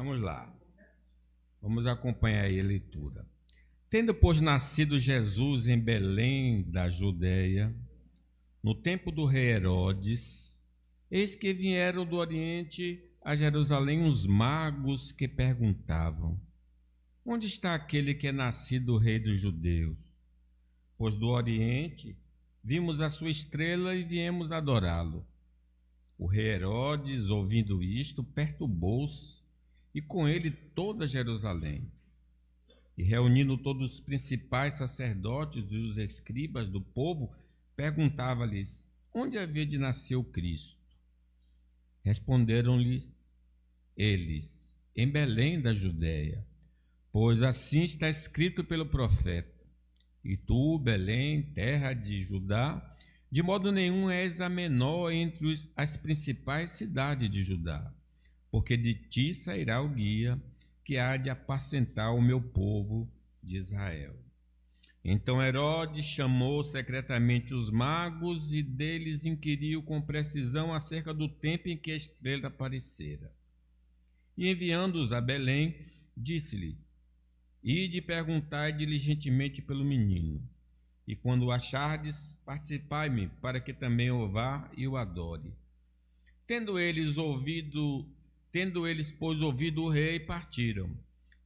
Vamos lá. Vamos acompanhar aí a leitura. Tendo, pois, nascido Jesus em Belém da Judeia, no tempo do rei Herodes, eis que vieram do Oriente a Jerusalém uns magos que perguntavam: onde está aquele que é nascido rei dos judeus? Pois do Oriente vimos a sua estrela e viemos adorá-lo. O rei Herodes, ouvindo isto, perturbou-se, e com ele toda Jerusalém. E reunindo todos os principais sacerdotes e os escribas do povo, perguntava-lhes: onde havia de nascer o Cristo? Responderam-lhe eles: em Belém da Judeia, pois assim está escrito pelo profeta: e tu, Belém, terra de Judá, de modo nenhum és a menor entre as principais cidades de Judá, porque de ti sairá o guia que há de apacentar o meu povo de Israel. Então Herodes chamou secretamente os magos e deles inquiriu com precisão acerca do tempo em que a estrela aparecera. E enviando-os a Belém, disse-lhe: ide perguntai diligentemente pelo menino, e quando o achardes, participai-me, para que também o vá e o adore. Tendo eles, pois, ouvido o rei, partiram.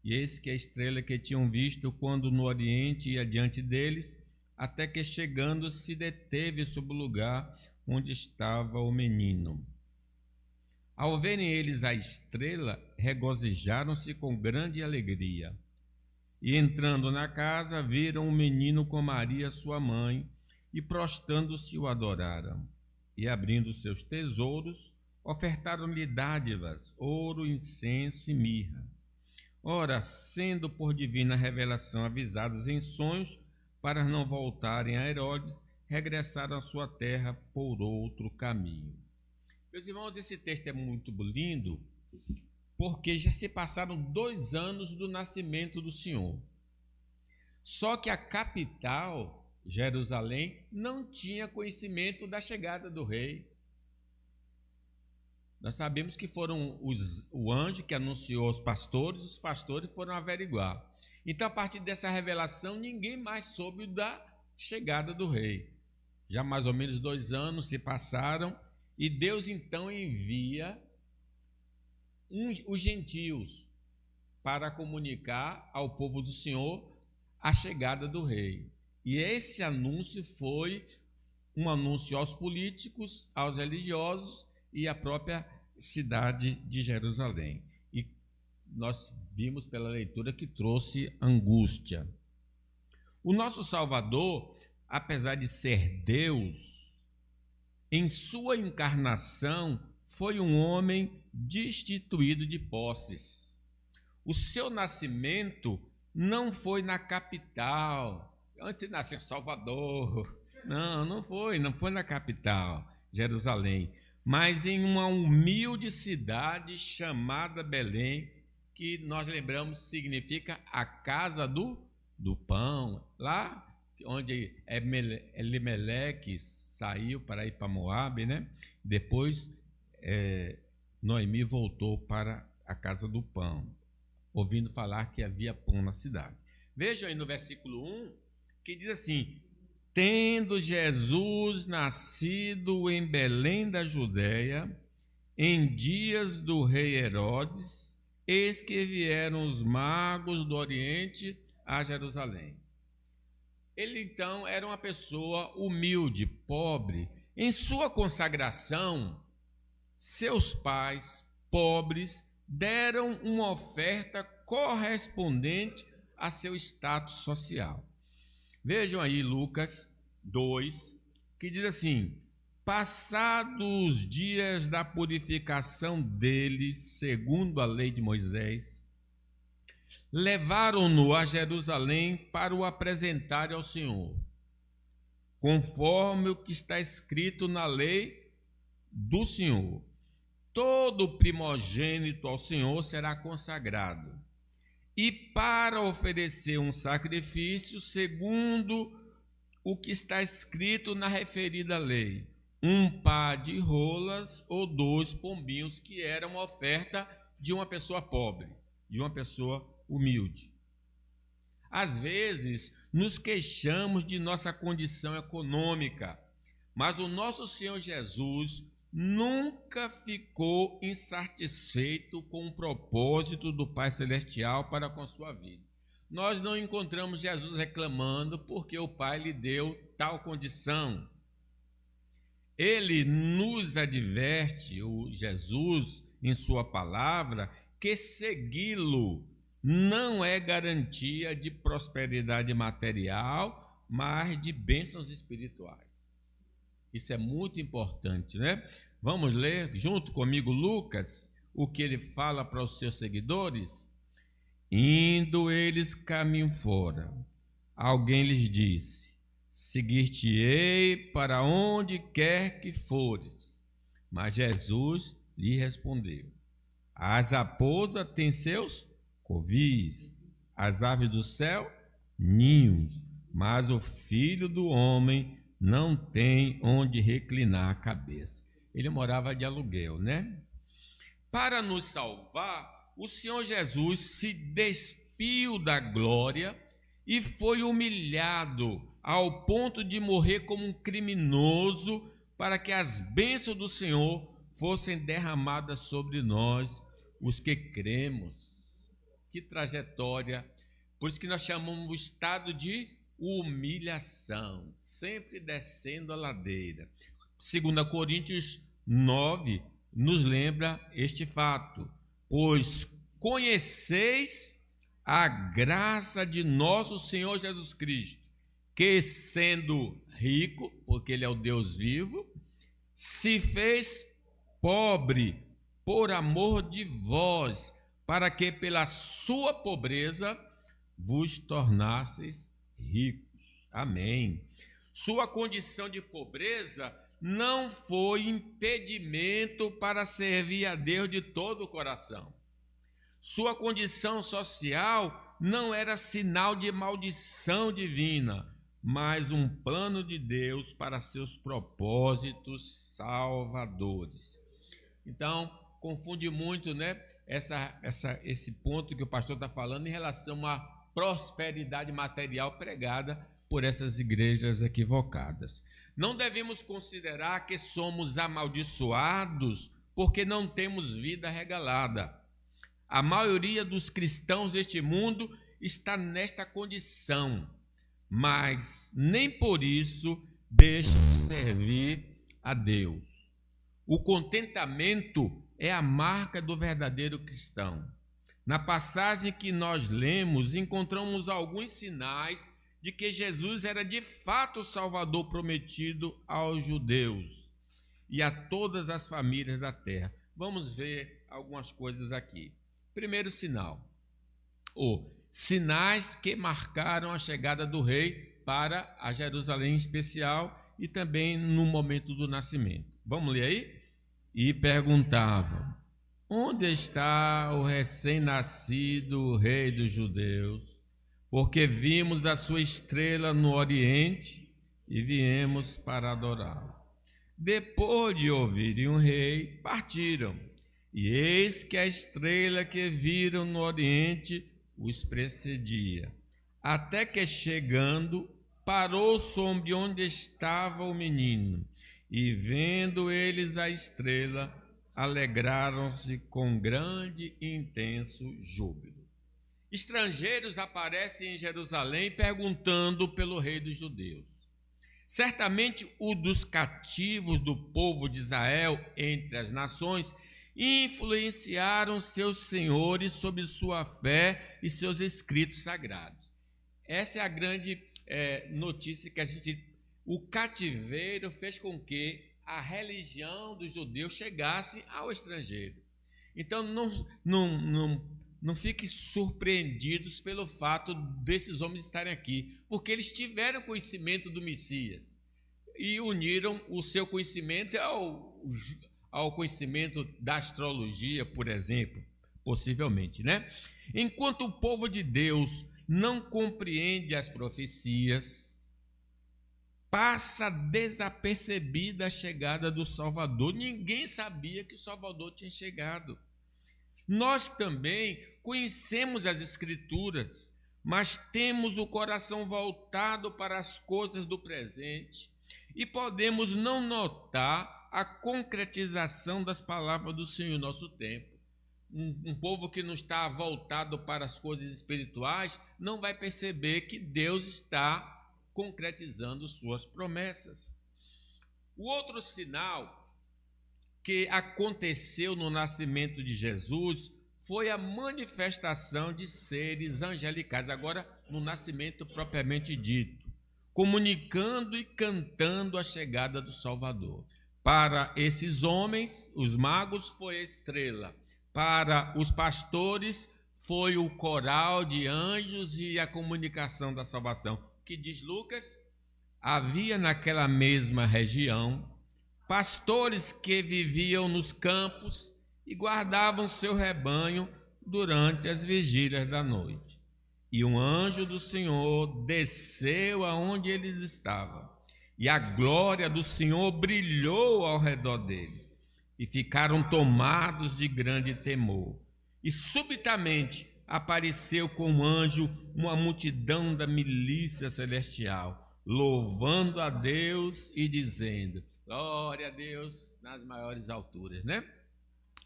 E eis que a estrela que tinham visto quando no Oriente ia diante deles, até que chegando se deteve sobre o lugar onde estava o menino. Ao verem eles a estrela, regozijaram-se com grande alegria. E entrando na casa, viram o menino com Maria, sua mãe, e prostrando-se o adoraram. E abrindo seus tesouros, ofertaram-lhe dádivas, ouro, incenso e mirra. Ora, sendo por divina revelação avisados em sonhos, para não voltarem a Herodes, regressaram à sua terra por outro caminho. Meus irmãos, esse texto é muito lindo, porque já se passaram 2 anos do nascimento do Senhor. Só que a capital, Jerusalém, não tinha conhecimento da chegada do rei. Nós sabemos que foram o anjo que anunciou aos pastores, os pastores foram averiguar. Então, a partir dessa revelação, ninguém mais soube da chegada do rei. Já mais ou menos 2 anos se passaram e Deus então envia os gentios para comunicar ao povo do Senhor a chegada do rei. E esse anúncio foi um anúncio aos políticos, aos religiosos e à própria cidade de Jerusalém. E nós vimos pela leitura que trouxe angústia. O nosso Salvador, apesar de ser Deus, em sua encarnação foi um homem destituído de posses. O seu nascimento não foi na capital. Antes de nascer Salvador. Não foi na capital, Jerusalém, mas em uma humilde cidade chamada Belém, que nós lembramos significa a casa do pão. Lá onde Elimeleque saiu para ir para Moabe, né? Depois Noemi voltou para a casa do pão, ouvindo falar que havia pão na cidade. Vejam aí no versículo 1, que diz assim: tendo Jesus nascido em Belém da Judeia, em dias do rei Herodes, eis que vieram os magos do Oriente a Jerusalém. Ele então era uma pessoa humilde, pobre. Em sua consagração, seus pais, pobres, deram uma oferta correspondente a seu status social. Vejam aí Lucas 2, que diz assim: passados os dias da purificação deles, segundo a lei de Moisés, levaram-no a Jerusalém para o apresentar ao Senhor, conforme o que está escrito na lei do Senhor. Todo primogênito ao Senhor será consagrado, e para oferecer um sacrifício segundo o que está escrito na referida lei, um par de rolas ou 2 pombinhos, que era uma oferta de uma pessoa pobre, de uma pessoa humilde. Às vezes, nos queixamos de nossa condição econômica, mas o nosso Senhor Jesus nunca ficou insatisfeito com o propósito do Pai Celestial para com a sua vida. Nós não encontramos Jesus reclamando porque o Pai lhe deu tal condição. Ele nos adverte, o Jesus, em sua palavra, que segui-lo não é garantia de prosperidade material, mas de bênçãos espirituais. Isso é muito importante, né? Vamos ler junto comigo Lucas, o que ele fala para os seus seguidores? Indo eles caminho fora, alguém lhes disse: seguir-te-ei para onde quer que fores. Mas Jesus lhe respondeu: as raposas têm seus covis, as aves do céu, ninhos, mas o Filho do Homem não tem onde reclinar a cabeça. Ele morava de aluguel, né? Para nos salvar, o Senhor Jesus se despiu da glória e foi humilhado ao ponto de morrer como um criminoso para que as bênçãos do Senhor fossem derramadas sobre nós, os que cremos. Que trajetória! Por isso que nós chamamos o estado de humilhação, sempre descendo a ladeira. 2 Coríntios 9 nos lembra este fato: pois conheceis a graça de nosso Senhor Jesus Cristo, que sendo rico, porque ele é o Deus vivo, se fez pobre por amor de vós, para que pela sua pobreza vos tornasseis ricos. Amém. Sua condição de pobreza não foi impedimento para servir a Deus de todo o coração. Sua condição social não era sinal de maldição divina, mas um plano de Deus para seus propósitos salvadores. Então, confunde muito, né, esse ponto que o pastor está falando em relação à prosperidade material pregada por essas igrejas equivocadas. Não devemos considerar que somos amaldiçoados porque não temos vida regalada. A maioria dos cristãos deste mundo está nesta condição, mas nem por isso deixam de servir a Deus. O contentamento é a marca do verdadeiro cristão. Na passagem que nós lemos, encontramos alguns sinais de que Jesus era de fato o Salvador prometido aos judeus e a todas as famílias da terra. Vamos ver algumas coisas aqui. Primeiro sinal, sinais que marcaram a chegada do rei para a Jerusalém especial e também no momento do nascimento. Vamos ler aí? E perguntavam: onde está o recém-nascido rei dos judeus? Porque vimos a sua estrela no Oriente e viemos para adorá-lo. Depois de ouvirem o rei, partiram. E eis que a estrela que viram no Oriente os precedia, até que, chegando, parou sobre onde estava o menino. E vendo eles a estrela, alegraram-se com grande e intenso júbilo. Estrangeiros aparecem em Jerusalém perguntando pelo rei dos judeus. Certamente o dos cativos do povo de Israel entre as nações influenciaram seus senhores sobre sua fé e seus escritos sagrados. Essa é a grande notícia que o cativeiro fez com que a religião dos judeus chegasse ao estrangeiro. Então não fiquem surpreendidos pelo fato desses homens estarem aqui, porque eles tiveram conhecimento do Messias e uniram o seu conhecimento ao conhecimento da astrologia, por exemplo, possivelmente, né? Enquanto o povo de Deus não compreende as profecias, passa desapercebida a chegada do Salvador. Ninguém sabia que o Salvador tinha chegado. Nós também conhecemos as Escrituras, mas temos o coração voltado para as coisas do presente e podemos não notar a concretização das palavras do Senhor em nosso tempo. Um povo que não está voltado para as coisas espirituais não vai perceber que Deus está concretizando suas promessas. O outro sinal que aconteceu no nascimento de Jesus foi a manifestação de seres angelicais, agora no nascimento propriamente dito, comunicando e cantando a chegada do Salvador. Para esses homens, os magos, foi a estrela. Para os pastores, foi o coral de anjos e a comunicação da salvação. O que diz Lucas? Havia naquela mesma região pastores que viviam nos campos e guardavam seu rebanho durante as vigílias da noite. E um anjo do Senhor desceu aonde eles estavam, e a glória do Senhor brilhou ao redor deles, e ficaram tomados de grande temor. E subitamente apareceu com um anjo uma multidão da milícia celestial, louvando a Deus e dizendo: glória a Deus nas maiores alturas, né?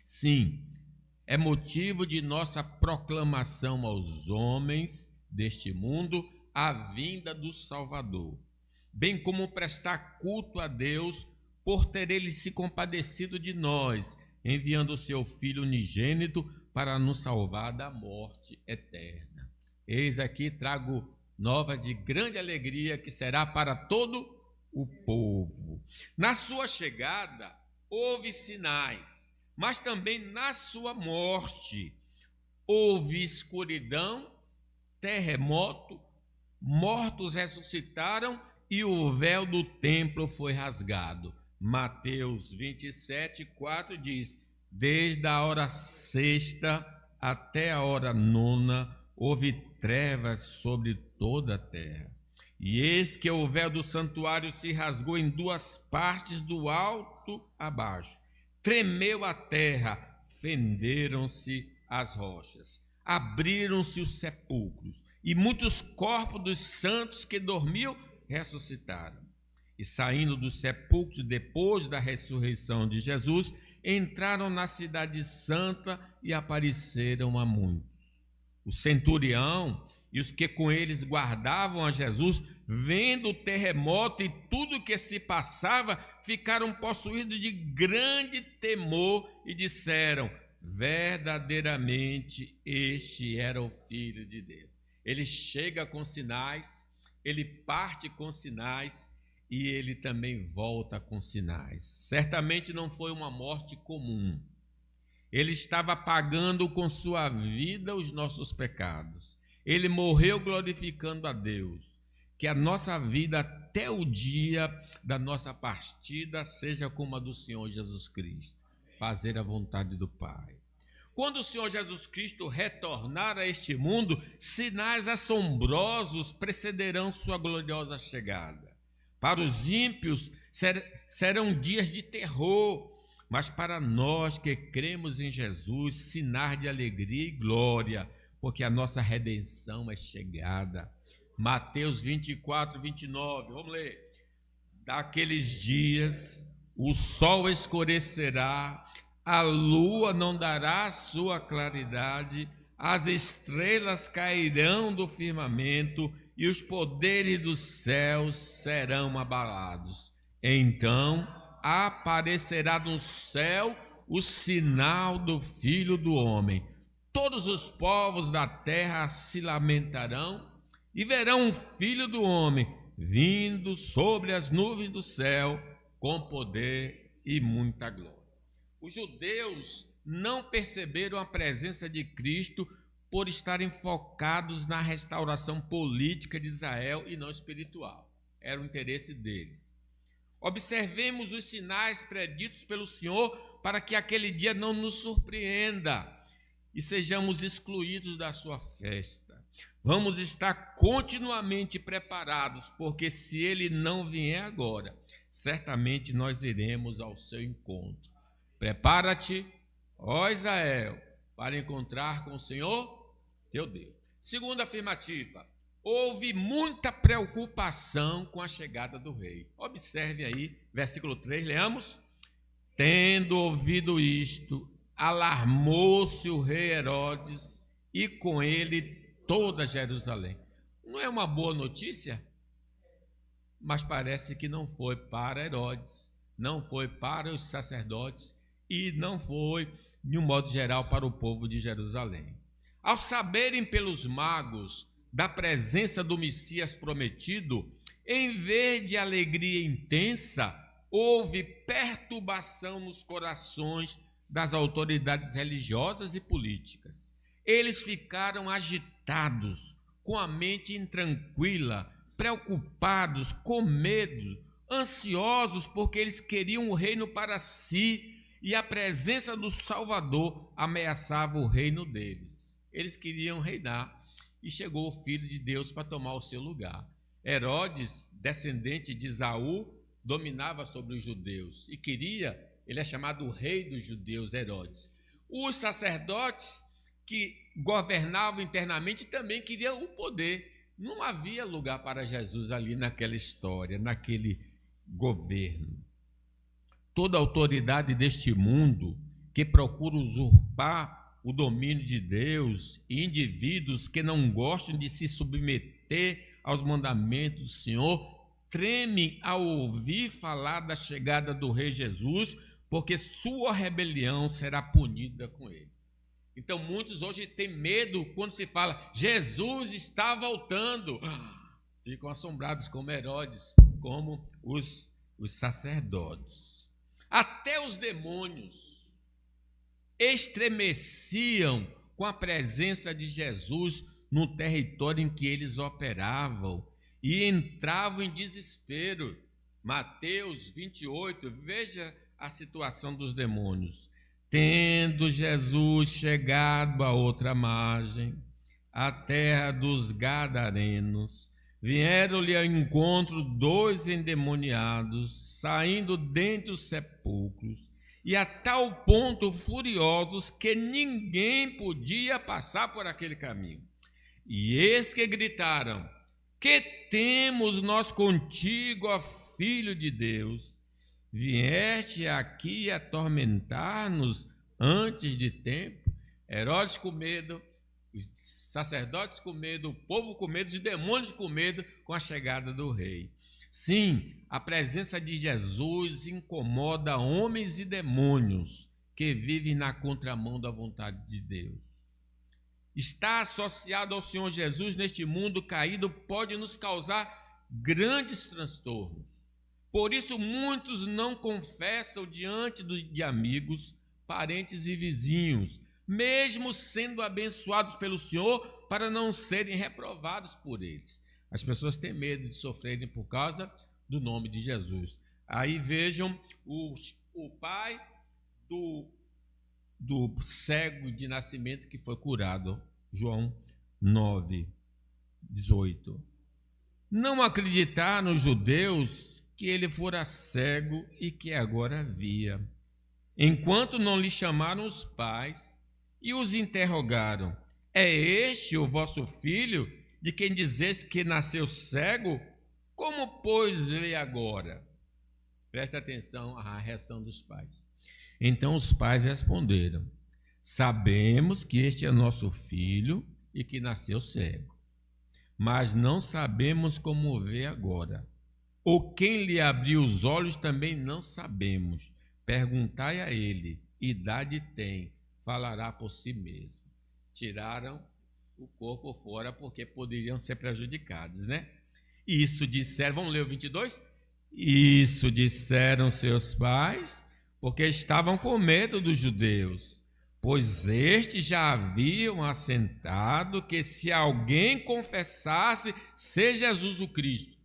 Sim, é motivo de nossa proclamação aos homens deste mundo a vinda do Salvador, bem como prestar culto a Deus por ter ele se compadecido de nós, enviando o seu Filho unigênito para nos salvar da morte eterna. Eis aqui trago nova de grande alegria que será para todo o povo. Na sua chegada houve sinais, mas também na sua morte houve escuridão, terremoto, mortos ressuscitaram e o véu do templo foi rasgado. Mateus 27:4 diz: desde a hora sexta até a hora nona houve trevas sobre toda a terra. E eis que o véu do santuário se rasgou em duas partes, do alto a baixo. Tremeu a terra, fenderam-se as rochas, abriram-se os sepulcros, e muitos corpos dos santos que dormiam ressuscitaram. E saindo dos sepulcros depois da ressurreição de Jesus, entraram na cidade santa e apareceram a muitos. O centurião e os que com eles guardavam a Jesus, vendo o terremoto e tudo o que se passava, ficaram possuídos de grande temor e disseram: verdadeiramente este era o Filho de Deus. Ele chega com sinais, ele parte com sinais e ele também volta com sinais. Certamente não foi uma morte comum. Ele estava pagando com sua vida os nossos pecados. Ele morreu glorificando a Deus. Que a nossa vida até o dia da nossa partida seja como a do Senhor Jesus Cristo, fazer a vontade do Pai. Quando o Senhor Jesus Cristo retornar a este mundo, sinais assombrosos precederão sua gloriosa chegada. Para os ímpios serão dias de terror, mas para nós que cremos em Jesus, sinais de alegria e glória, porque a nossa redenção é chegada. Mateus 24:29, vamos ler. Daqueles dias o sol escurecerá, a lua não dará sua claridade, as estrelas cairão do firmamento e os poderes dos céus serão abalados. Então aparecerá no céu o sinal do Filho do Homem. Todos os povos da terra se lamentarão e verão o Filho do Homem vindo sobre as nuvens do céu com poder e muita glória. Os judeus não perceberam a presença de Cristo por estarem focados na restauração política de Israel e não espiritual. Era o interesse deles. Observemos os sinais preditos pelo Senhor para que aquele dia não nos surpreenda e sejamos excluídos da sua festa. Vamos estar continuamente preparados, porque se ele não vier agora, certamente nós iremos ao seu encontro. Prepara-te, ó Israel, para encontrar com o Senhor teu Deus. Segunda afirmativa, houve muita preocupação com a chegada do rei. Observe aí, versículo 3, leamos. Tendo ouvido isto, alarmou-se o rei Herodes e com ele toda Jerusalém. Não é uma boa notícia? Mas parece que não foi para Herodes, não foi para os sacerdotes e não foi, de um modo geral, para o povo de Jerusalém. Ao saberem pelos magos da presença do Messias prometido, em vez de alegria intensa, houve perturbação nos corações das autoridades religiosas e políticas. Eles ficaram agitados, com a mente intranquila, preocupados, com medo, ansiosos, porque eles queriam o reino para si e a presença do Salvador ameaçava o reino deles. Eles queriam reinar e chegou o Filho de Deus para tomar o seu lugar. Herodes, descendente de Esaú, dominava sobre os judeus e ele é chamado o rei dos judeus, Herodes. Os sacerdotes que governavam internamente também queriam o poder. Não havia lugar para Jesus ali naquela história, naquele governo. Toda autoridade deste mundo que procura usurpar o domínio de Deus e indivíduos que não gostam de se submeter aos mandamentos do Senhor tremem ao ouvir falar da chegada do Rei Jesus, porque sua rebelião será punida com ele. Então muitos hoje têm medo quando se fala Jesus está voltando. Ficam assombrados como Herodes, como os sacerdotes. Até os demônios estremeciam com a presença de Jesus no território em que eles operavam e entravam em desespero. Mateus 28, veja a situação dos demônios. Tendo Jesus chegado à outra margem, a terra dos Gadarenos, vieram-lhe ao encontro 2 endemoniados, saindo dentre os sepulcros, e a tal ponto furiosos que ninguém podia passar por aquele caminho. E eis que gritaram: que temos nós contigo, ó Filho de Deus? Vieste aqui atormentar-nos antes de tempo? Herodes com medo, os sacerdotes com medo, o povo com medo, os demônios com medo com a chegada do rei. Sim, a presença de Jesus incomoda homens e demônios que vivem na contramão da vontade de Deus. Estar associado ao Senhor Jesus neste mundo caído pode nos causar grandes transtornos. Por isso, muitos não confessam diante de amigos, parentes e vizinhos, mesmo sendo abençoados pelo Senhor, para não serem reprovados por eles. As pessoas têm medo de sofrerem por causa do nome de Jesus. Aí vejam o pai do cego de nascimento que foi curado, João 9, 18. Não acreditaram os judeus que ele fora cego e que agora via, enquanto não lhe chamaram os pais e os interrogaram: é este o vosso filho, de quem dizes que nasceu cego? Como, pois, vê agora? Presta atenção à reação dos pais. Então os pais responderam: sabemos que este é nosso filho e que nasceu cego, mas não sabemos como vê agora. Ou quem lhe abriu os olhos também não sabemos. Perguntai a ele, idade tem, falará por si mesmo. Tiraram o corpo fora porque poderiam ser prejudicados, né? Isso disseram, vamos ler o 22? Isso disseram seus pais, porque estavam com medo dos judeus, pois estes já haviam assentado que se alguém confessasse ser Jesus o Cristo,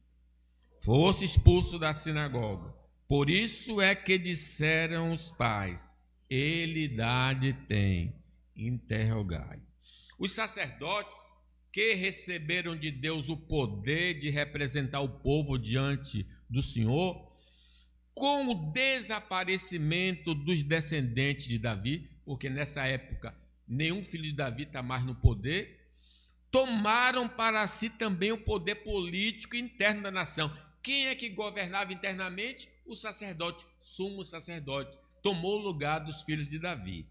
fosse expulso da sinagoga. Por isso é que disseram os pais: ele idade tem, interrogai. Os sacerdotes que receberam de Deus o poder de representar o povo diante do Senhor, com o desaparecimento dos descendentes de Davi, porque nessa época nenhum filho de Davi está mais no poder, tomaram para si também o poder político interno da nação. Quem é que governava internamente? O sacerdote, sumo sacerdote, tomou o lugar dos filhos de Davi.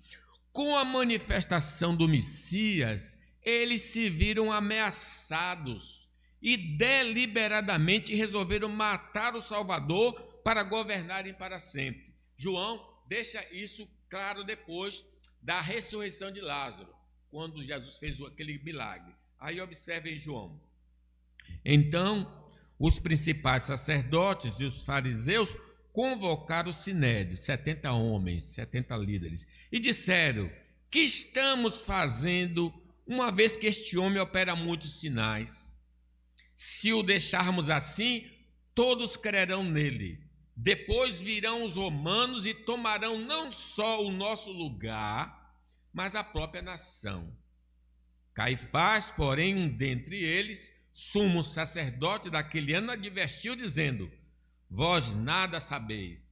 Com a manifestação do Messias, eles se viram ameaçados e deliberadamente resolveram matar o Salvador para governarem para sempre. João deixa isso claro depois da ressurreição de Lázaro, quando Jesus fez aquele milagre. Aí observem João. Então, os principais sacerdotes e os fariseus convocaram o sinédrio, 70 homens, 70 líderes, e disseram: que estamos fazendo, uma vez que este homem opera muitos sinais? Se o deixarmos assim, todos crerão nele. Depois virão os romanos e tomarão não só o nosso lugar, mas a própria nação. Caifás, porém, um dentre eles, sumo sacerdote daquele ano, advertiu, dizendo: vós nada sabeis,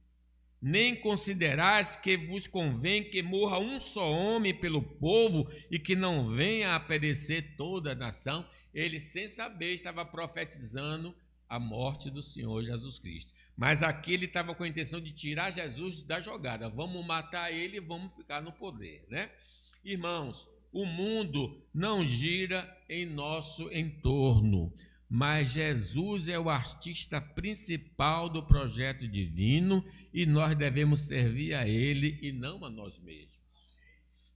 nem considerais que vos convém que morra um só homem pelo povo e que não venha a perecer toda a nação. Ele, sem saber, estava profetizando a morte do Senhor Jesus Cristo. Mas aqui ele estava com a intenção de tirar Jesus da jogada. Vamos matar ele e vamos ficar no poder, né? Irmãos, o mundo não gira em nosso entorno, mas Jesus é o artista principal do projeto divino e nós devemos servir a ele e não a nós mesmos.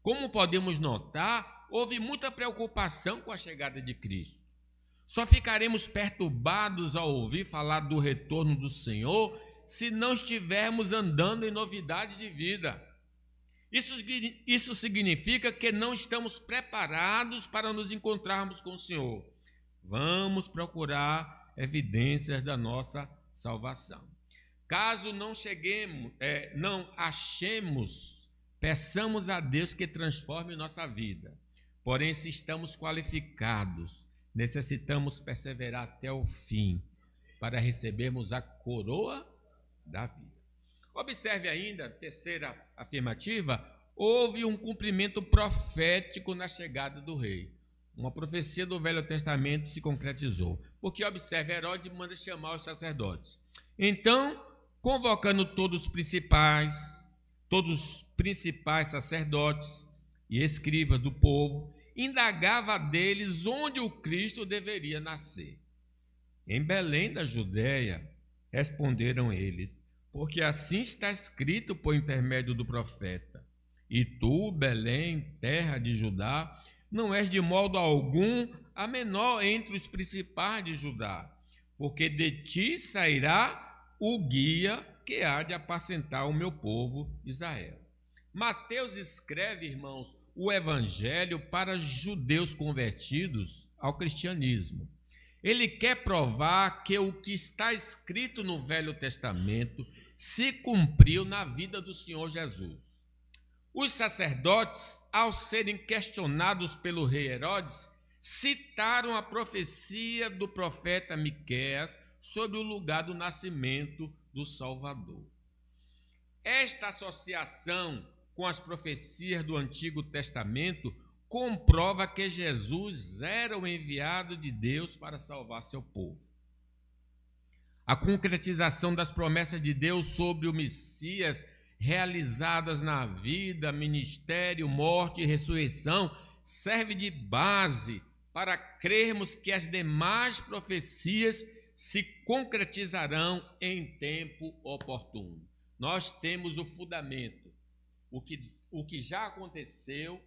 Como podemos notar, houve muita preocupação com a chegada de Cristo. Só ficaremos perturbados ao ouvir falar do retorno do Senhor se não estivermos andando em novidade de vida. Isso significa que não estamos preparados para nos encontrarmos com o Senhor. Vamos procurar evidências da nossa salvação. Caso não achemos, peçamos a Deus que transforme nossa vida. Porém, se estamos qualificados, necessitamos perseverar até o fim para recebermos a coroa da vida. Observe ainda, a terceira afirmativa: houve um cumprimento profético na chegada do rei. Uma profecia do Velho Testamento se concretizou. Porque, observe, Herodes manda chamar os sacerdotes. Então, convocando todos os principais sacerdotes e escribas do povo, indagava deles onde o Cristo deveria nascer. Em Belém da Judéia, responderam eles, porque assim está escrito por intermédio do profeta: e tu, Belém, terra de Judá, não és de modo algum a menor entre os principais de Judá, porque de ti sairá o guia que há de apacentar o meu povo Israel. Mateus escreve, irmãos, o evangelho para judeus convertidos ao cristianismo. Ele quer provar que o que está escrito no Velho Testamento se cumpriu na vida do Senhor Jesus. Os sacerdotes, ao serem questionados pelo rei Herodes, citaram a profecia do profeta Miqueias sobre o lugar do nascimento do Salvador. Esta associação com as profecias do Antigo Testamento comprova que Jesus era o enviado de Deus para salvar seu povo. A concretização das promessas de Deus sobre o Messias, realizadas na vida, ministério, morte e ressurreição, serve de base para crermos que as demais profecias se concretizarão em tempo oportuno. Nós temos o fundamento. O que já aconteceu,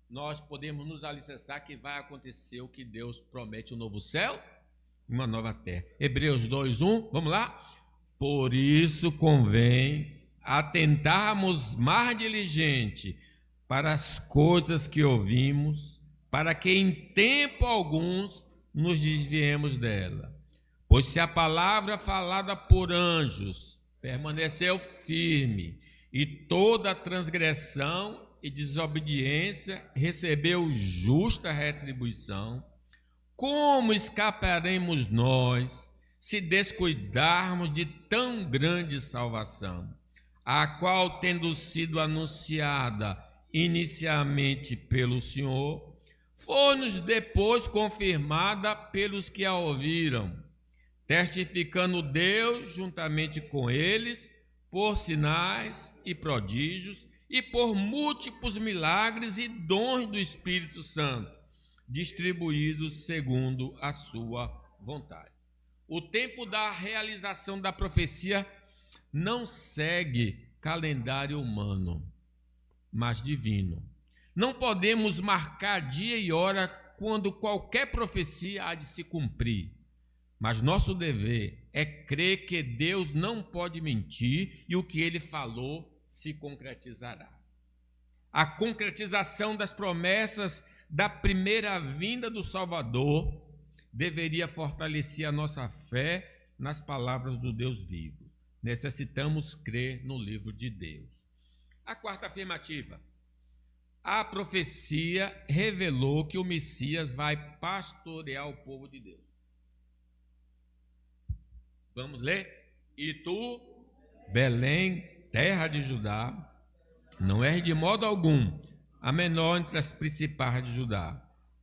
nós podemos nos alicerçar que vai acontecer o que Deus promete: um novo céu e uma nova terra. Hebreus 2:1, vamos lá? Por isso convém atentarmos mais diligente para as coisas que ouvimos, para que em tempo alguns nos desviemos dela. Pois se a palavra falada por anjos permaneceu firme, e toda transgressão e desobediência recebeu justa retribuição, como escaparemos nós se descuidarmos de tão grande salvação, a qual, tendo sido anunciada inicialmente pelo Senhor, foi-nos depois confirmada pelos que a ouviram, testificando Deus juntamente com eles, por sinais e prodígios, e por múltiplos milagres e dons do Espírito Santo, distribuídos segundo a sua vontade. O tempo da realização da profecia não segue calendário humano, mas divino. Não podemos marcar dia e hora quando qualquer profecia há de se cumprir, mas nosso dever é crer que Deus não pode mentir e o que ele falou se concretizará. A concretização das promessas da primeira vinda do Salvador deveria fortalecer a nossa fé nas palavras do Deus vivo. Necessitamos crer no livro de Deus. A quarta afirmativa. A profecia revelou que o Messias vai pastorear o povo de Deus. Vamos ler? E tu, Belém, terra de Judá, não és de modo algum a menor entre as principais de Judá,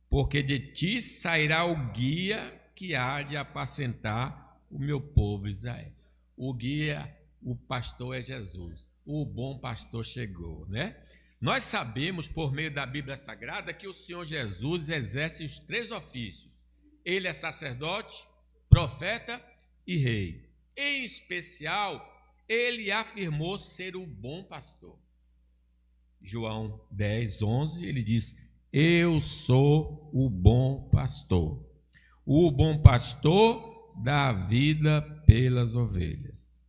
porque de ti sairá o guia que há de apacentar o meu povo Israel. O guia, o pastor é Jesus. O bom pastor chegou, né? Nós sabemos, por meio da Bíblia Sagrada, que o Senhor Jesus exerce os 3 ofícios. Ele é sacerdote, profeta e rei. Em especial, ele afirmou ser o bom pastor. João 10, 11, ele diz: eu sou o bom pastor. O bom pastor dá a vida pelas ovelhas.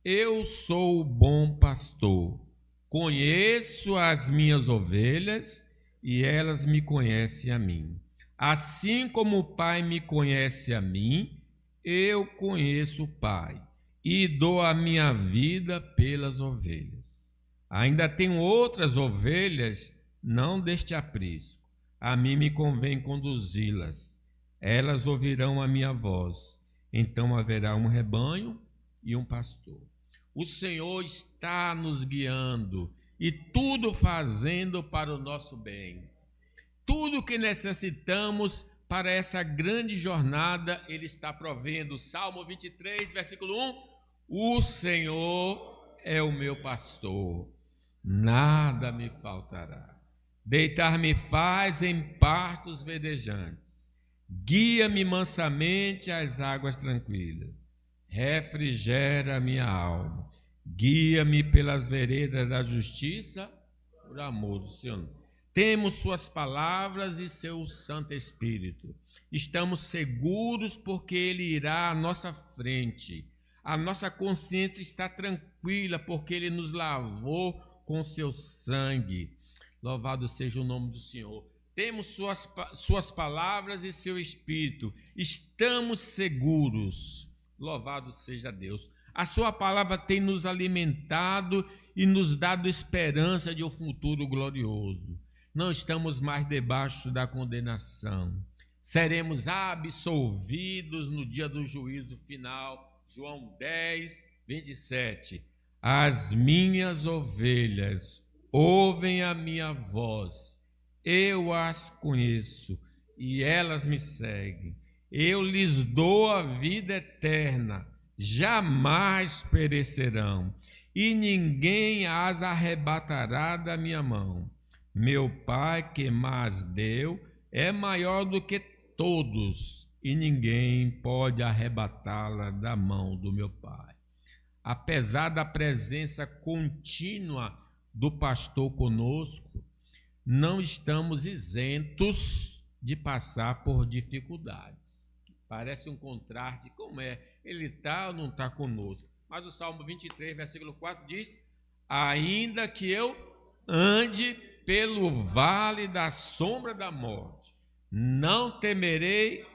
Eu sou o bom pastor. Conheço as minhas ovelhas e elas me conhecem a mim. Assim como o Pai me conhece a mim, eu conheço o Pai e dou a minha vida pelas ovelhas. Ainda tenho outras ovelhas, não deste aprisco. A mim me convém conduzi-las. Elas ouvirão a minha voz. Então haverá um rebanho e um pastor. O Senhor está nos guiando e tudo fazendo para o nosso bem. Tudo que necessitamos para essa grande jornada, Ele está provendo. Salmo 23, versículo 1. O Senhor é o meu pastor, nada me faltará. Deitar-me faz em pastos verdejantes. Guia-me mansamente às águas tranquilas. Refrigera minha alma. Guia-me pelas veredas da justiça, por amor do Senhor. Temos suas palavras e seu Santo Espírito. Estamos seguros porque Ele irá à nossa frente. A nossa consciência está tranquila porque Ele nos lavou com seu sangue. Louvado seja o nome do Senhor. Temos suas palavras e seu Espírito. Estamos seguros. Louvado seja Deus. A sua palavra tem nos alimentado e nos dado esperança de um futuro glorioso. Não estamos mais debaixo da condenação. Seremos absolvidos no dia do juízo final. João 10, 27. As minhas ovelhas ouvem a minha voz. Eu as conheço e elas me seguem. Eu lhes dou a vida eterna, jamais perecerão, e ninguém as arrebatará da minha mão. Meu Pai que mais deu é maior do que todos, e ninguém pode arrebatá-la da mão do meu Pai. Apesar da presença contínua do pastor conosco, não estamos isentos de passar por dificuldades. Parece um contraste, como é? Ele está ou não está conosco? Mas o Salmo 23, versículo 4 diz: ainda que eu ande pelo vale da sombra da morte, não temerei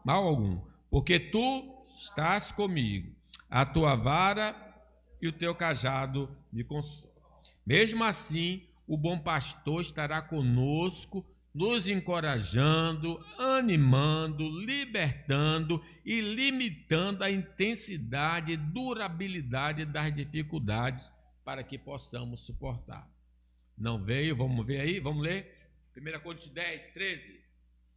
mal algum, porque tu estás comigo, a tua vara e o teu cajado me consolam. Mesmo assim, o bom pastor estará conosco, nos encorajando, animando, libertando e limitando a intensidade e durabilidade das dificuldades para que possamos suportar. Não veio, vamos ver aí, vamos ler. 1 Coríntios 10, 13.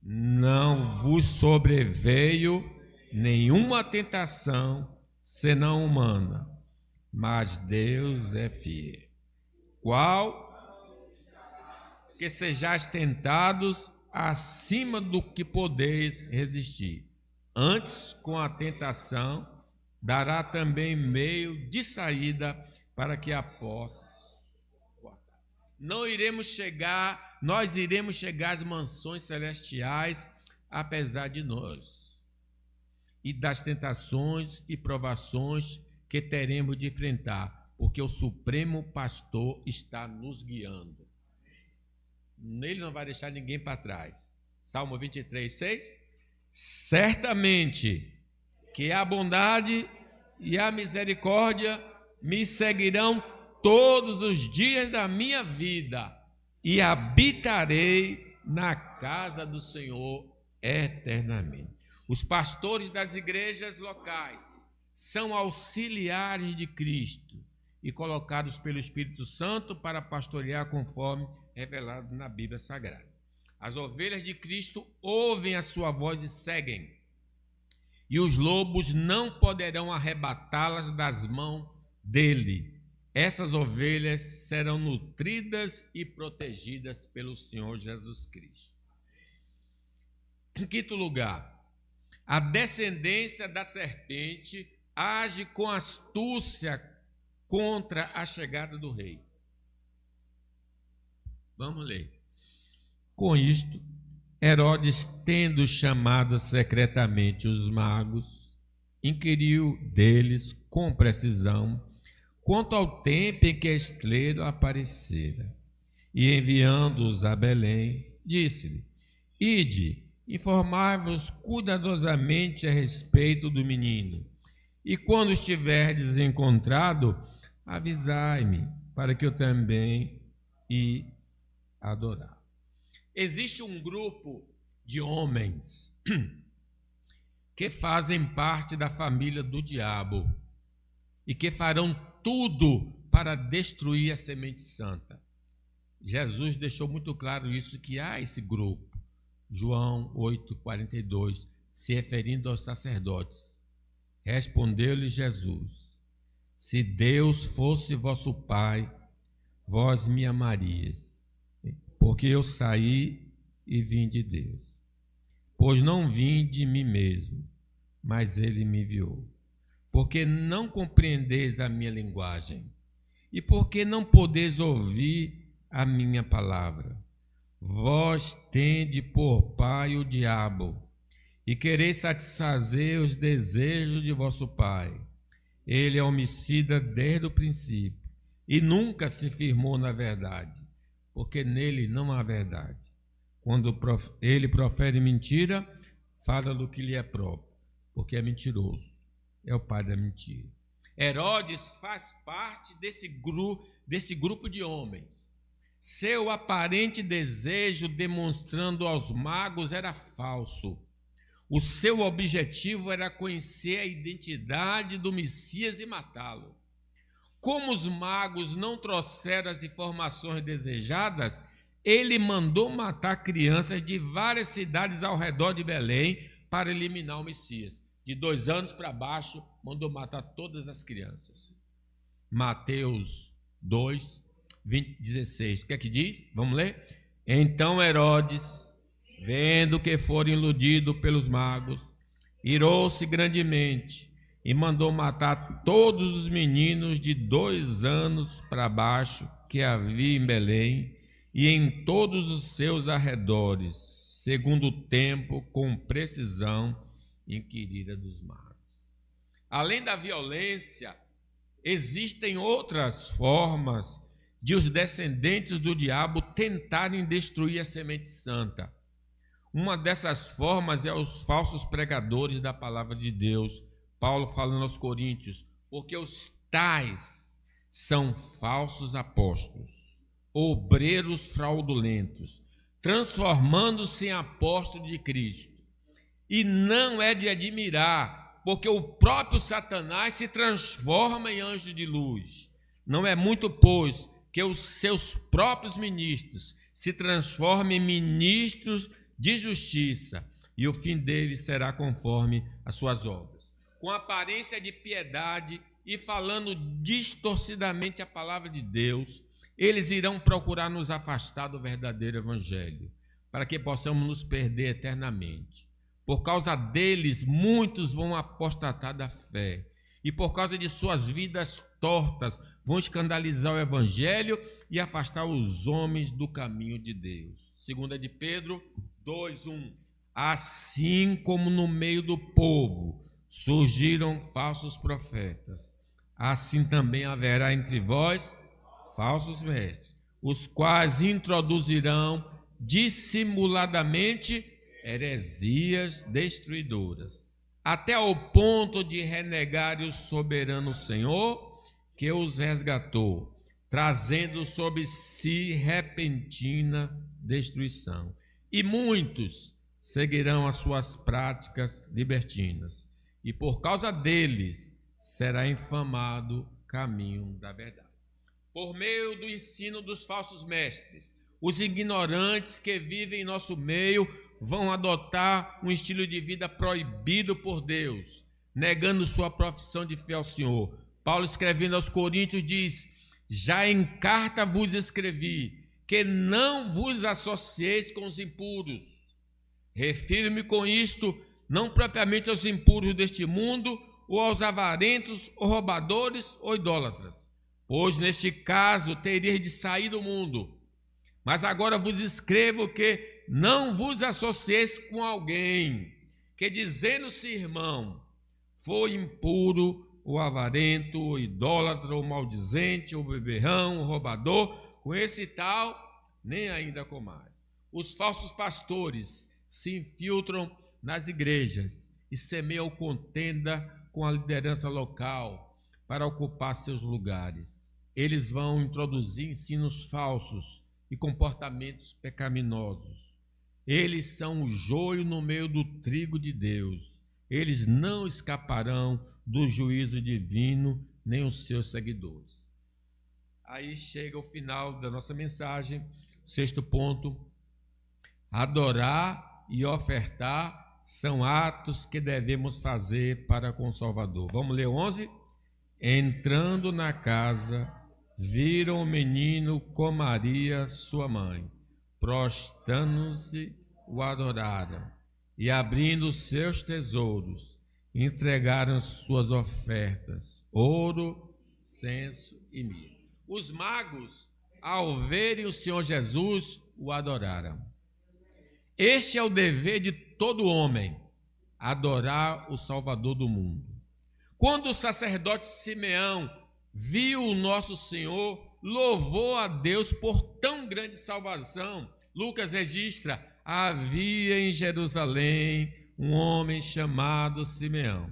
Não vos sobreveio nenhuma tentação senão humana, mas Deus é fiel. Qual? Que sejais tentados acima do que podeis resistir. Antes, com a tentação, dará também meio de saída para que a possa. Nós iremos chegar às mansões celestiais, apesar de nós, e das tentações e provações que teremos de enfrentar, porque o Supremo Pastor está nos guiando. Ele não vai deixar ninguém para trás. Salmo 23, 6. Certamente que a bondade e a misericórdia me seguirão todos os dias da minha vida e habitarei na casa do Senhor eternamente. Os pastores das igrejas locais são auxiliares de Cristo e colocados pelo Espírito Santo para pastorear conforme revelado na Bíblia Sagrada. As ovelhas de Cristo ouvem a sua voz e seguem, e os lobos não poderão arrebatá-las das mãos dele. Essas ovelhas serão nutridas e protegidas pelo Senhor Jesus Cristo. Em quinto lugar, a descendência da serpente age com astúcia contra a chegada do rei. Vamos ler. Com isto, Herodes, tendo chamado secretamente os magos, inquiriu deles com precisão quanto ao tempo em que a estrela aparecera. E enviando-os a Belém, disse-lhe: Ide, informai-vos cuidadosamente a respeito do menino, e quando estiverdes encontrado, avisai-me, para que eu também adorar. Existe um grupo de homens que fazem parte da família do diabo e que farão tudo para destruir a semente santa. Jesus deixou muito claro isso, que há esse grupo. João 8,42, se referindo aos sacerdotes. Respondeu-lhe Jesus: se Deus fosse vosso Pai, vós me amarias, porque eu saí e vim de Deus. Pois não vim de mim mesmo, mas ele me enviou. Porque não compreendeis a minha linguagem, e porque não podeis ouvir a minha palavra. Vós tende por pai o diabo, e quereis satisfazer os desejos de vosso pai. Ele é homicida desde o princípio, e nunca se firmou na verdade, porque nele não há verdade. Quando ele profere mentira, fala do que lhe é próprio, porque é mentiroso, é o pai da mentira. Herodes faz parte desse grupo de homens. Seu aparente desejo, demonstrando aos magos, era falso. O seu objetivo era conhecer a identidade do Messias e matá-lo. Como os magos não trouxeram as informações desejadas, ele mandou matar crianças de várias cidades ao redor de Belém para eliminar o Messias. De 2 anos para baixo, mandou matar todas as crianças. Mateus 2, 16. O que é que diz? Vamos ler? Então Herodes, vendo que foram iludidos pelos magos, irou-se grandemente e mandou matar todos os meninos de 2 anos para baixo que havia em Belém e em todos os seus arredores, segundo o tempo, com precisão inquirida dos magos. Além da violência, existem outras formas de os descendentes do diabo tentarem destruir a semente santa. Uma dessas formas é os falsos pregadores da palavra de Deus. Paulo falando aos Coríntios: porque os tais são falsos apóstolos, obreiros fraudulentos, transformando-se em apóstolos de Cristo. E não é de admirar, porque o próprio Satanás se transforma em anjo de luz. Não é muito, pois, que os seus próprios ministros se transformem em ministros de justiça, e o fim deles será conforme as suas obras. Com aparência de piedade e falando distorcidamente a palavra de Deus, eles irão procurar nos afastar do verdadeiro evangelho, para que possamos nos perder eternamente. Por causa deles, muitos vão apostatar da fé, e por causa de suas vidas tortas, vão escandalizar o evangelho e afastar os homens do caminho de Deus. 2 de Pedro 2:1. Assim como no meio do povo surgiram falsos profetas, assim também haverá entre vós falsos mestres, os quais introduzirão dissimuladamente heresias destruidoras, até ao ponto de renegarem o soberano Senhor que os resgatou, trazendo sobre si repentina destruição. E muitos seguirão as suas práticas libertinas, e por causa deles será infamado caminho da verdade. Por meio do ensino dos falsos mestres, os ignorantes que vivem em nosso meio vão adotar um estilo de vida proibido por Deus, negando sua profissão de fé ao Senhor. Paulo, escrevendo aos Coríntios, diz: já em carta vos escrevi que não vos associeis com os impuros. Refiro-me com isto não propriamente aos impuros deste mundo, ou aos avarentos, ou roubadores, ou idólatras, pois neste caso teríeis de sair do mundo. Mas agora vos escrevo que não vos associeis com alguém que, dizendo-se irmão, foi impuro, ou avarento, ou idólatra, ou maldizente, ou beberrão, ou roubador, com esse tal, nem ainda com mais. Os falsos pastores se infiltram nas igrejas e semeiam contenda com a liderança local para ocupar seus lugares. Eles vão introduzir ensinos falsos e comportamentos pecaminosos. Eles são o joio no meio do trigo de Deus. Eles não escaparão do juízo divino, nem os seus seguidores. Aí chega o final da nossa mensagem, sexto ponto: adorar e ofertar são atos que devemos fazer para com o Salvador. Vamos ler 11? Entrando na casa, viram o menino com Maria, sua mãe. Prostrando-se, o adoraram. E abrindo seus tesouros, entregaram suas ofertas, ouro, incenso e mirra. Os magos, ao verem o Senhor Jesus, o adoraram. Este é o dever de todo homem, adorar o Salvador do mundo. Quando o sacerdote Simeão viu o nosso Senhor, louvou a Deus por tão grande salvação. Lucas registra: havia em Jerusalém um homem chamado Simeão,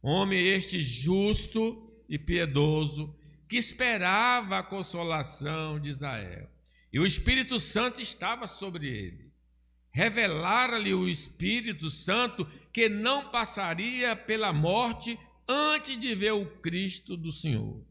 homem este justo e piedoso, que esperava a consolação de Israel, e o Espírito Santo estava sobre ele. Revelara-lhe o Espírito Santo que não passaria pela morte antes de ver o Cristo do Senhor.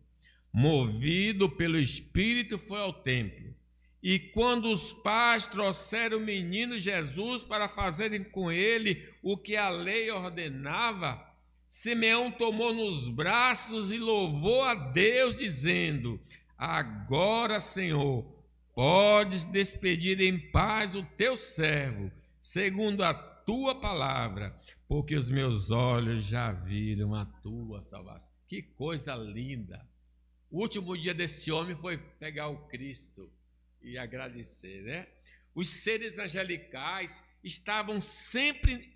Movido pelo Espírito, foi ao templo. E quando os pais trouxeram o menino Jesus para fazerem com ele o que a lei ordenava, Simeão tomou nos braços e louvou a Deus, dizendo: agora, Senhor, podes despedir em paz o teu servo, segundo a tua palavra, porque os meus olhos já viram a tua salvação. Que coisa linda! O último dia desse homem foi pegar o Cristo e agradecer, né? Os seres angelicais estão sempre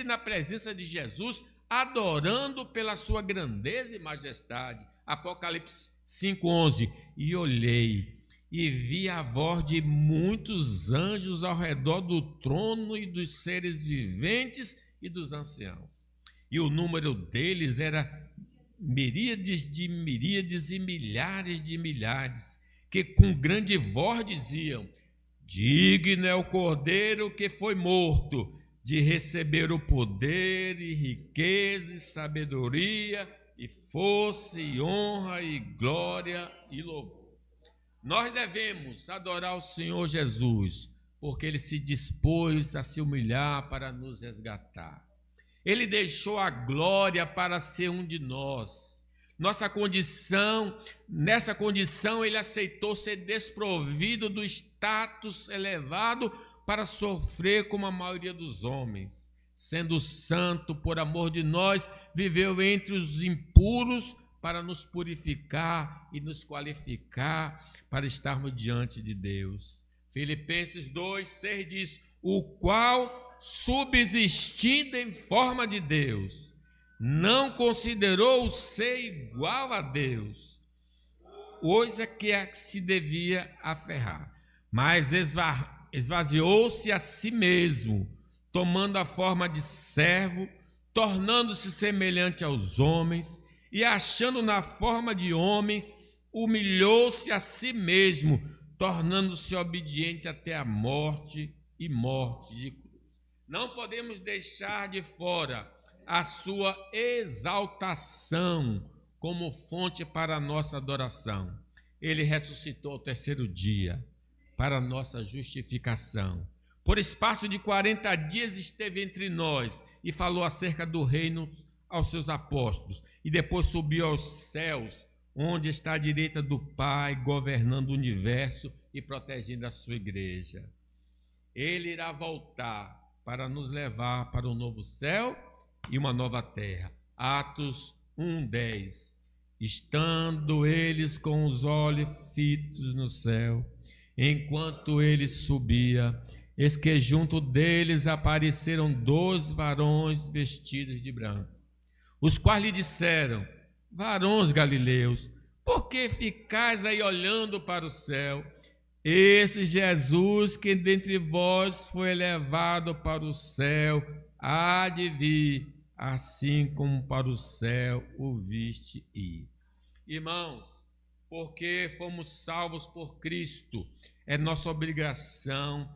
na presença de Jesus, adorando pela sua grandeza e majestade. Apocalipse 5:11. E olhei e vi a voz de muitos anjos ao redor do trono e dos seres viventes e dos anciãos. E o número deles era miríades de miríades e milhares de milhares, que com grande voz diziam: digno é o Cordeiro que foi morto de receber o poder e riqueza e sabedoria e força e honra e glória e louvor. Nós devemos adorar o Senhor Jesus, porque Ele se dispôs a se humilhar para nos resgatar. Ele deixou a glória para ser um de nós. Nessa condição, Ele aceitou ser desprovido do status elevado para sofrer como a maioria dos homens. Sendo santo, por amor de nós, viveu entre os impuros para nos purificar e nos qualificar para estarmos diante de Deus. Filipenses 2:6 diz: o qual, subsistindo em forma de Deus, não considerou o ser igual a Deus, coisa que se devia aferrar, mas esvaziou-se a si mesmo, tomando a forma de servo, tornando-se semelhante aos homens, e achando na forma de homens, humilhou-se a si mesmo, tornando-se obediente até a morte e morte de cruz. Não podemos deixar de fora a sua exaltação como fonte para a nossa adoração. Ele ressuscitou ao terceiro dia para a nossa justificação. Por espaço de 40 dias esteve entre nós e falou acerca do reino aos seus apóstolos, e depois subiu aos céus, onde está à direita do Pai, governando o universo e protegendo a sua igreja. Ele irá voltar para nos levar para um novo céu e uma nova terra. Atos 1:10. Estando eles com os olhos fitos no céu, enquanto ele subia, eis que junto deles apareceram 2 varões vestidos de branco, os quais lhe disseram: varões galileus, por que ficais aí olhando para o céu? Esse Jesus que dentre vós foi elevado para o céu, há de vir, assim como para o céu o viste ir. Irmãos, porque fomos salvos por Cristo, é nossa obrigação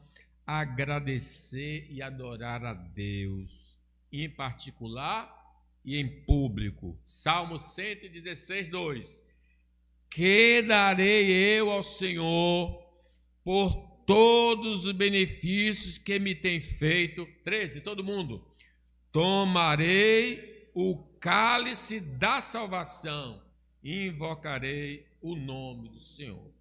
agradecer e adorar a Deus, em particular e em público. Salmo 116:2. Que darei eu ao Senhor por todos os benefícios que me tem feito? 13, todo mundo. Tomarei o cálice da salvação e invocarei o nome do Senhor.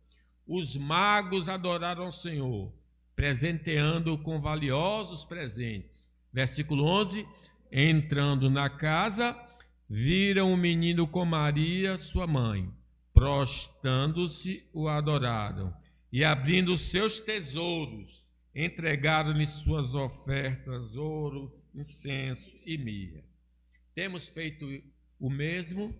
Os magos adoraram ao Senhor, presenteando-o com valiosos presentes. Versículo 11. Entrando na casa, viram o menino com Maria, sua mãe. Prostrando-se, o adoraram. E abrindo os seus tesouros, entregaram-lhe suas ofertas, ouro, incenso e mirra. Temos feito o mesmo?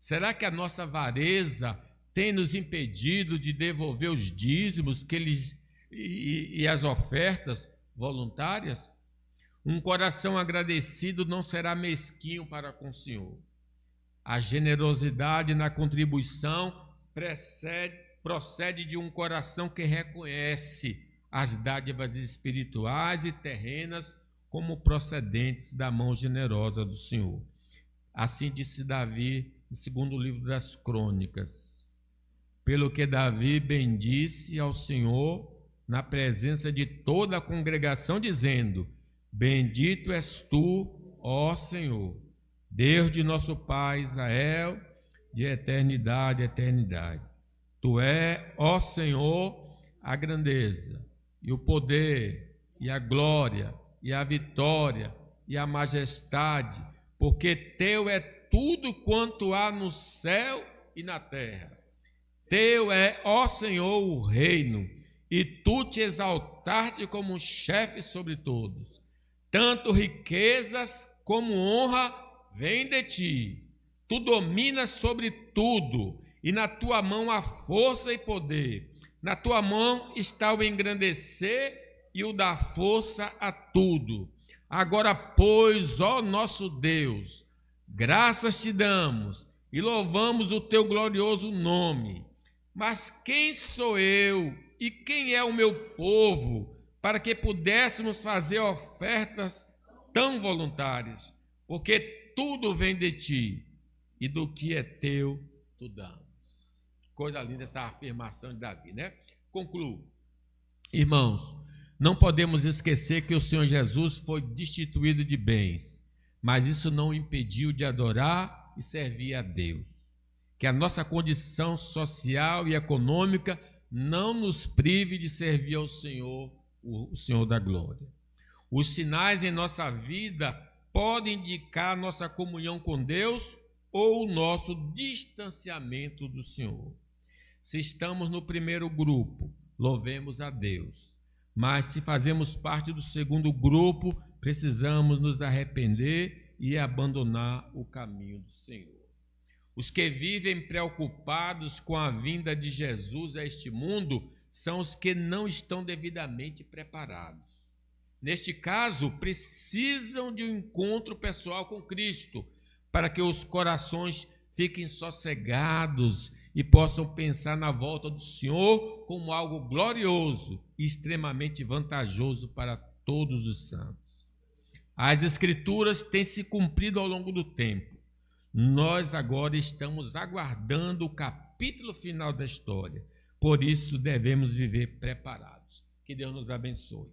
Será que a nossa avareza tem nos impedido de devolver os dízimos e as ofertas voluntárias? Um coração agradecido não será mesquinho para com o Senhor. A generosidade na contribuição procede de um coração que reconhece as dádivas espirituais e terrenas como procedentes da mão generosa do Senhor. Assim disse Davi no segundo livro das Crônicas. Pelo que Davi bendisse ao Senhor na presença de toda a congregação, dizendo: bendito és tu, ó Senhor, Deus de nosso Pai Israel, de eternidade a eternidade. Tu é, ó Senhor, a grandeza, e o poder, e a glória, e a vitória, e a majestade, porque teu é tudo quanto há no céu e na terra. Teu é, ó Senhor, o reino, e tu te exaltaste como chefe sobre todos. Tanto riquezas como honra vêm de ti. Tu dominas sobre tudo, e na tua mão há força e poder. Na tua mão está o engrandecer e o dar força a tudo. Agora, pois, ó nosso Deus, graças te damos e louvamos o teu glorioso nome. Mas quem sou eu e quem é o meu povo para que pudéssemos fazer ofertas tão voluntárias? Porque tudo vem de ti, e do que é teu, tu damos. coisa linda essa afirmação de Davi, né? Concluo. Irmãos, não podemos esquecer que o Senhor Jesus foi destituído de bens, mas isso não o impediu de adorar e servir a Deus. Que a nossa condição social e econômica não nos prive de servir ao Senhor, o Senhor da glória. Os sinais em nossa vida podem indicar nossa comunhão com Deus ou o nosso distanciamento do Senhor. Se estamos no primeiro grupo, louvemos a Deus. Mas se fazemos parte do segundo grupo, precisamos nos arrepender e abandonar o caminho do Senhor. Os que vivem preocupados com a vinda de Jesus a este mundo são os que não estão devidamente preparados. Neste caso, precisam de um encontro pessoal com Cristo, para que os corações fiquem sossegados e possam pensar na volta do Senhor como algo glorioso e extremamente vantajoso para todos os santos. As Escrituras têm se cumprido ao longo do tempo. Nós agora estamos aguardando o capítulo final da história. Por isso devemos viver preparados. Que Deus nos abençoe.